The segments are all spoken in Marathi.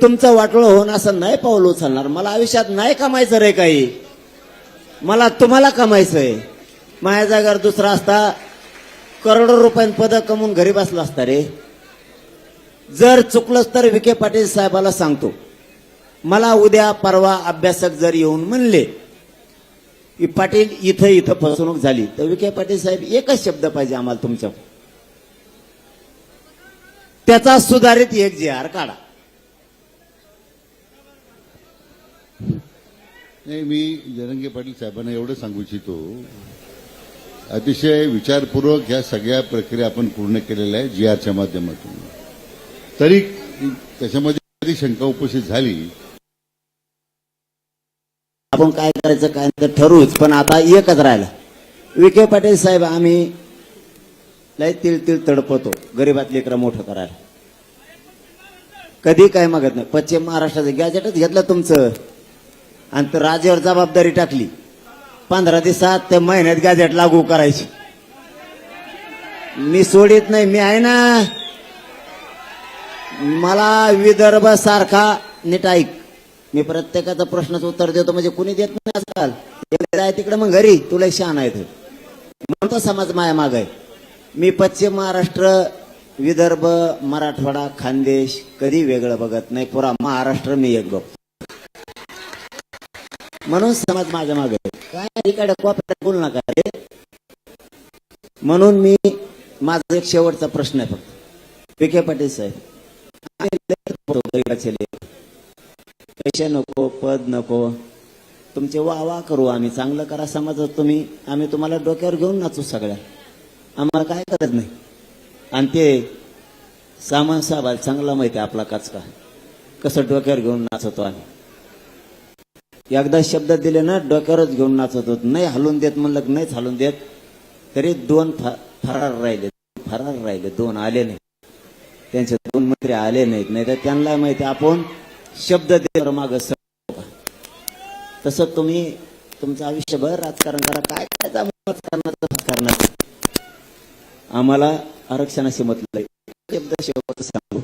तुमचं वाटोळं होऊन असं नाही पाऊल उचलणार. मला आयुष्यात नाही कमायचं रे काही, मला तुम्हाला कमायचंय. माझ्या जागेवर दुसरा असता करोडो रुपयांत पद कमवून घरी बसला असता रे. जर चुकलंच तर विखे पाटील साहेबाला सांगतो, मला उद्या परवा अभ्यासक जर येऊन म्हणले की पाटील इथं इथं फसवणूक झाली, तर विखे पाटील साहेब एकच शब्द पाहिजे आम्हाला तुमच्या, त्याचा सुधारित एक GR काढा. नाही, मी जरांगे पाटील साहेबांना एवढं सांगू इच्छितो, अतिशय विचारपूर्वक ह्या सगळ्या प्रक्रिया आपण पूर्ण केलेल्या आहे GRच्या माध्यमातून. तरी त्याच्यामध्ये कधी शंका उपस्थित झाली, आपण काय करायचं काय तर ठरवूच. पण आता एकच राहिला, विखे पाटील साहेब आम्ही लय तिळ तडपतो गरीबात लेकरं मोठं करायला, कधी काय मागत नाही. पश्चिम महाराष्ट्राचं गॅजेटच घेतलं तुमचं आणि तर राज्यावर जबाबदारी टाकली. 15 दिवसात ते महिन्यात गॅजेट लागू करायची. मी सोडित नाही, मी आहे ना. मला विदर्भ सारखा नीट ऐक, मी प्रत्येकाचा प्रश्नाचं उत्तर देतो, म्हणजे कुणी देत नाही आजकाल. जाय तिकडे मग घरी, तुला शान आहे म्हणतो समाज माया माग आहे. मी पश्चिम महाराष्ट्र, विदर्भ, मराठवाडा, खानदेश कधी वेगळं बघत नाही. पुरा महाराष्ट्र मी एक बघतो, म्हणून समाज माझ्या मागे काय इकडे कोपऱ्यात बोलू नका रे. म्हणून मी माझा एक शेवटचा प्रश्न आहे फक्त, विखे पाटील साहेब, पैसे नको, पद नको, तुमचे वाह करू आम्ही, चांगलं करा समाजात तुम्ही, आम्ही तुम्हाला डोक्यावर घेऊन नाचू सगळ्या, आम्हाला काय करत नाही. आणि ते सामान साहेबाला चांगला माहिती आहे आपला काचका कसं डोक्यावर घेऊन नाचवतो आम्ही. एकदा शब्द दिले ना डोक्यावरच घेऊन नाचत होत, नाही हलून देत म्हणलं नाहीच हलून देत. तरी 2 फरार राहिले 2 आले नाही, त्यांचे 2 मंत्री आले नाहीत. नाही तर त्यांना माहिती आपण शब्द देवर माग. तसं तुम्ही तुमचं आयुष्यभर राजकारण करा, काय करणार. आम्हाला आरक्षणाशी मतलब आहे. शब्द शेवट सांगू,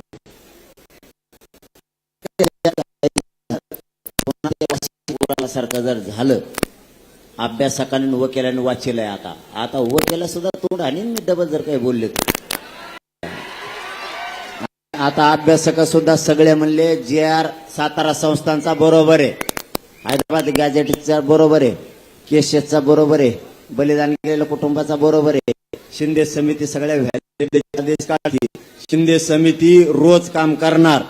सारखं जर झालं, अभ्यासकाने वकिलाने वाचलंय, आता वकिला सुद्धा तोंड आणि मी डबल जर काही बोलले, आता अभ्यासक सुद्धा सगळे म्हणले GR सातारा संस्थांचा बरोबर आहे, हैदराबाद गॅजेटचा बरोबर आहे, केशेसचा बरोबर आहे, बलिदान केलेल्या कुटुंबाचा बरोबर आहे. शिंदे समिती सगळ्या आदेश काढली, शिंदे समिती रोज काम करणार,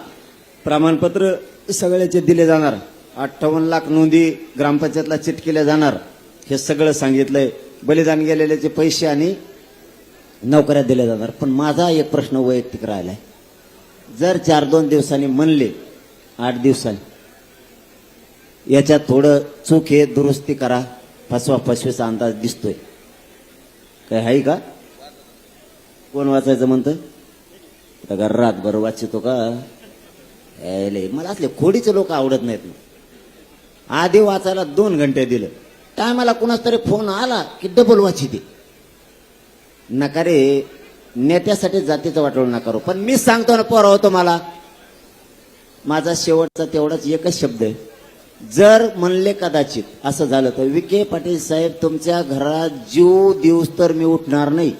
प्रमाणपत्र सगळ्याचे दिले जाणार, 58 लाख नोंदी ग्रामपंचायतला चिट केल्या जाणार, हे सगळं सांगितलंय. बलिदान गेलेल्याचे पैसे आणि नोकऱ्या दिल्या जाणार. पण माझा एक प्रश्न वैयक्तिक राहिलाय, जर 4-2 दिवसांनी म्हणले, 8 दिवसांनी, याच्यात थोडं चूक आहे, दुरुस्ती करा, फसवीचा अंदाज दिसतोय, काय आहे का? कोण वाचायचं म्हणतं? रातभर वाचितो का? मला असले खोडीचे लोक आवडत नाहीत. आधी वाचायला 2 घंटे दिलं, टायमाला कुणाच तरी फोन आला की डबल वाचिते. नका रे, नेत्यासाठी जातीचं वाटोळ नका करू. पण मी सांगतो ना पोराव तुम्हाला, माझा शेवटचा तेवढाच एकच शब्द आहे, जर म्हणले कदाचित असं झालं तर विखे पाटील साहेब तुमच्या घरात जीव दिवस तर मी उठणार नाही.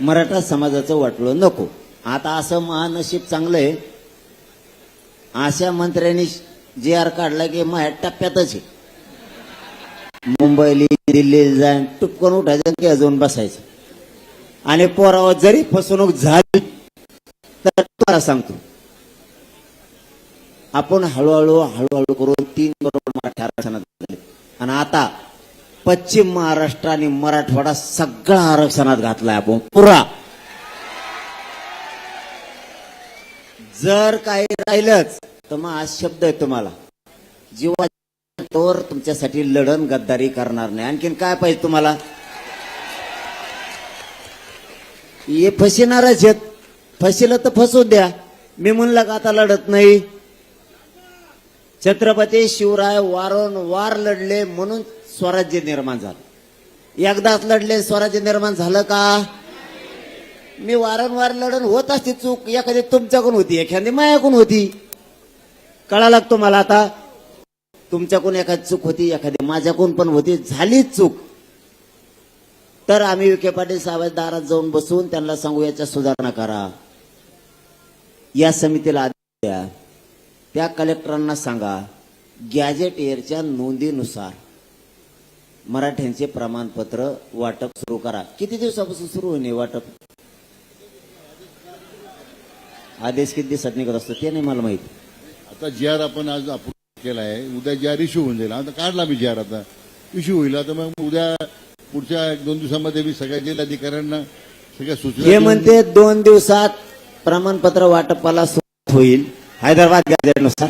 मराठा समाजाचं वाटलं नको. आता असं महानशीब चांगलं आहे, अशा मंत्र्यांनी GR काढला की माझ्या टप्प्यातच आहे. मुंबईला दिल्लीला जाऊन टुपकन उठायचं की अजून बसायचं. आणि पोरावर जरी फसवणूक झाली तर तुम्हाला सांगतो, आपण हळूहळू करून 3 करोड मराठा आरक्षणात झाले. आणि आता पश्चिम महाराष्ट्र आणि मराठवाडा सगळा आरक्षणात घातलाय आपण पुरा. जर काही राहिलंच तर मग हा शब्द आहे तुम्हाला, जीवा तोवर तुमच्यासाठी लढण गद्दारी करणार नाही. आणखीन काय पाहिजे तुम्हाला? हे फसिनारच आहेत, फसिलं तर फसू द्या. मी म्हणलं का आता लढत नाही. छत्रपती शिवराय वारंवार लढले म्हणून स्वराज्य निर्माण झालं. एकदाच लढले स्वराज्य निर्माण झालं का? मी वारंवार लढण होत असते चूक, एखादी तुमच्याकडून होती एखादी मायाकडून होती. कळा लागतो मला आता, तुमच्याकडून एखादी चूक होती एखादी माझ्याकडून पण होती, झालीच चूक. तर आम्ही विखे पाटील साहेब दारात जाऊन बसून त्यांना सांगू याच्या सुधारणा करा, या समितीला आदेश द्या, त्या कलेक्टरांना सांगा गॅजेट एअरच्या नोंदीनुसार मराठ्यांचे प्रमाणपत्र वाटप सुरू करा. किती दिवसापासून सुरू होणे वाटप? आदेश किती दिवसात निघत असतो ते नाही मला माहिती. आता जी आर आपण आज अप्रूव्ह केला आहे, उद्या जी आर इश्यू होऊन जाईल. आता काढला मी जी आर, आता इश्यू होईल. आता मग उद्या पुढच्या 1-2 दिवसामध्ये मी सगळ्या जिल्हाधिकाऱ्यांना सगळ्या सूचना हे देऊन- म्हणते 2 दिवसात प्रमाणपत्र वाटपाला सुरुवात होईल हैदराबाद गॅजेटनुसार.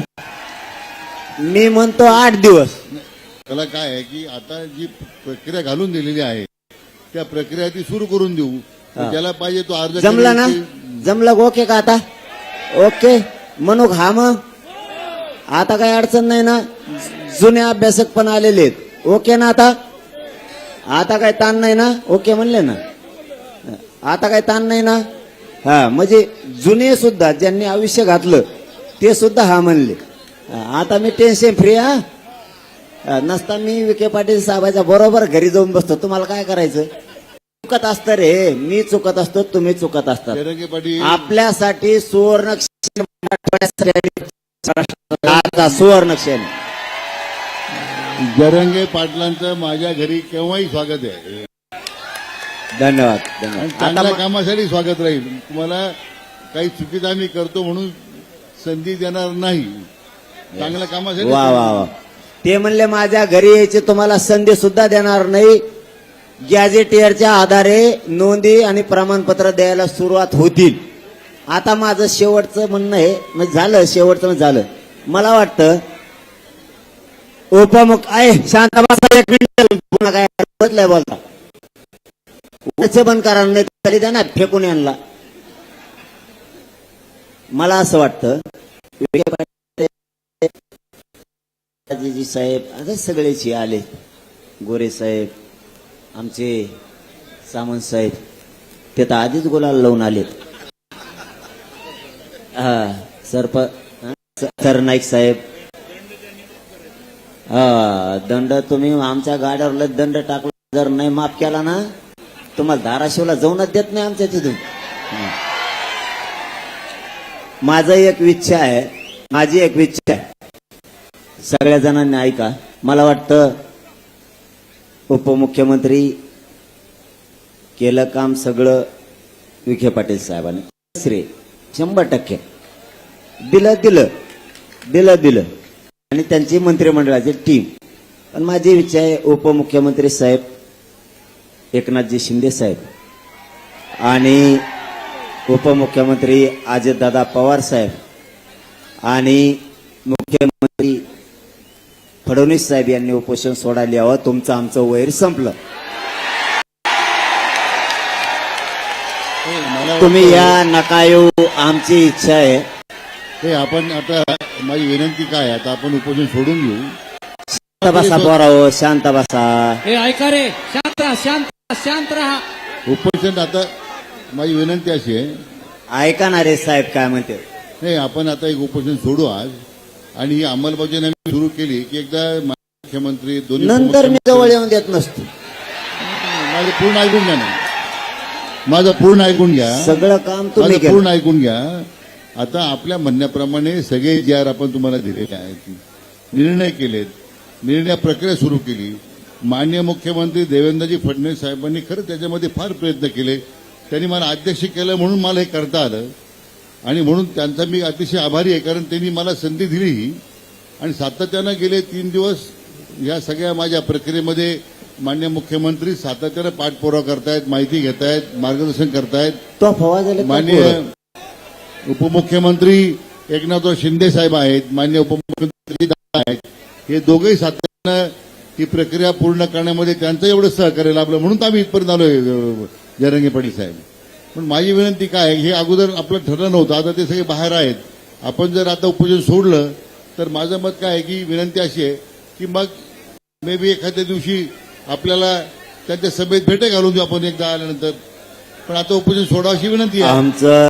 मी म्हणतो 8 दिवस. त्याला काय आहे की आता जी प्रक्रिया घालून दिलेली आहे त्या प्रक्रिया ती सुरू करून देऊ. ज्याला पाहिजे तो अर्ज जमला ना? करेल. जमलं ओके का आता? ओके म्हणू हा मग आता काही अडचण नाही ना? जुने अभ्यासक पण आलेले आहेत. ओके ना आता? आता काही ताण नाही ना? ओके म्हणले ना? आता काही ताण नाही ना? हा म्हणजे जुने सुद्धा ज्यांनी आयुष्य घातलं ते सुद्धा हा म्हणले. आता मी टेन्शन फ्री. नसता मी विखे पाटील साहेबाच्या बरोबर घरी जाऊन बसतो. तुम्हाला काय करायचं? चुकत असतं रे, मी चुकत असतो, तुम्ही चुकत असतात. जरांगे पाटील आपल्यासाठी सुवर्ण क्षण सुवर्ण क्षण. जरंगे पाटलांचं माझ्या घरी केव्हाही स्वागत आहे धन्यवाद आणि धन्यवाद. चांगल्या आता कामासाठी स्वागत राहील. तुम्हाला काही चुकीचं आम्ही करतो म्हणून संधी देणार नाही. चांगल्या कामासाठी वा वा वा. ते म्हणले माझ्या घरी यायची तुम्हाला संधी सुद्धा देणार नाही. गॅजेटियरच्या आधारे नोंदी आणि प्रमाणपत्र द्यायला सुरुवात होतील. आता माझं शेवटचं म्हणणं आहे, म्हणजे झालं शेवटचं म्हणजे झालं. मला वाटतं आहे शांत बसा एक मिनिट. पुन्हा काय बदलाय बोलता उगाच बंद करा, नाही तरी द्या ना फेकून यांना. मला असं वाटतं जी साहेब आता सगळेचे आले, गोरे साहेब, आमचे सामंत साहेब, ते तर आधीच गुलाल लावून आलेत. हा सरनाईक साहेब, हा दंड तुम्ही आमच्या गाड्यावर दंड टाकला, जर नाही माफ केला ना तुम्हाला धाराशिवला जाऊनच देत नाही आमच्या तिथून. माझी एक इच्छा आहे, सगळ्या जणांनी ऐका. मला वाटतं उपमुख्यमंत्री केलं काम सगळं विखे पाटील साहेबांनी. श्री 100% दिलं आणि त्यांची मंत्रिमंडळाची टीम. पण माझी इच्छा आहे उपमुख्यमंत्री साहेब एकनाथजी शिंदे साहेब आणि उपमुख्यमंत्री अजितदादा पवार साहेब आणि मुख्यमंत्री फडणवीस साहेब यांनी उपोषण सोडायला यावं. तुमचं आमचं वैर संपलं. तुम्ही या नका येऊ, आमची इच्छा आहे. हे आपण आता माझी विनंती काय, आता आपण उपोषण सोडून घेऊ. शांत बसा पोराओ, शांत बसा. हे ऐका रे, शांत राहा, शांत राहा. उपोषण आता माझी विनंती अशी आहे, ऐका ना रे साहेब काय म्हणते. नाही आपण आता एक उपोषण सोडू आज आणि ही अंमलबजावणी आम्ही सुरू केली की एकदा मुख्यमंत्री दोन्ही नंतर मी जवळ येऊन देत नसतो. माझं पूर्ण ऐकून घ्या ना, माझं पूर्ण ऐकून घ्या, सगळं काम तुम्ही माझं पूर्ण केलं. ऐकून घ्या. आता आपल्या म्हणण्याप्रमाणे सगळे जे आर आपण तुम्हाला दिलेले आहेत, निर्णय केलेत, निर्णय प्रक्रिया सुरू केली. माननीय मुख्यमंत्री देवेंद्रजी फडणवीस साहेबांनी खरं त्याच्यामध्ये फार प्रयत्न केले. त्यांनी मला अध्यक्ष केलं म्हणून मला हे करता आलं आणि म्हणून त्यांचा मी अतिशय आभारी आहे, कारण त्यांनी मला संधी दिली आणि सातत्यानं गेले 3 दिवस या सगळ्या माझ्या प्रक्रियेमध्ये माननीय मुख्यमंत्री सातत्यानं पाठपुरावा करतायत, माहिती घेतायत, मार्गदर्शन करतायत. तो फवा झाले माननीय उपमुख्यमंत्री एकनाथराव शिंदे साहेब आहेत, माननीय उपमुख्यमंत्री आहेत, हे दोघेही सातत्यानं ही प्रक्रिया पूर्ण करण्यामध्ये त्यांचं एवढं सहकार्य लाभलं म्हणून आम्ही इथपर्यंत आलोय जरंगे पाटील साहेब. पण माझी विनंती काय, हे अगोदर आपलं ठरलं नव्हतं, आता ते सगळे बाहेर आहेत. आपण जर आता उपोषण सोडलं तर माझं मत काय आहे की विनंती अशी आहे की मग मे बी एखाद्या दिवशी आपल्याला त्यांच्या सभेत भेटे घालून देऊ आपण एकदा आल्यानंतर. पण आता ओपोजिशन सोडावं अशी विनंती आहे. आमचं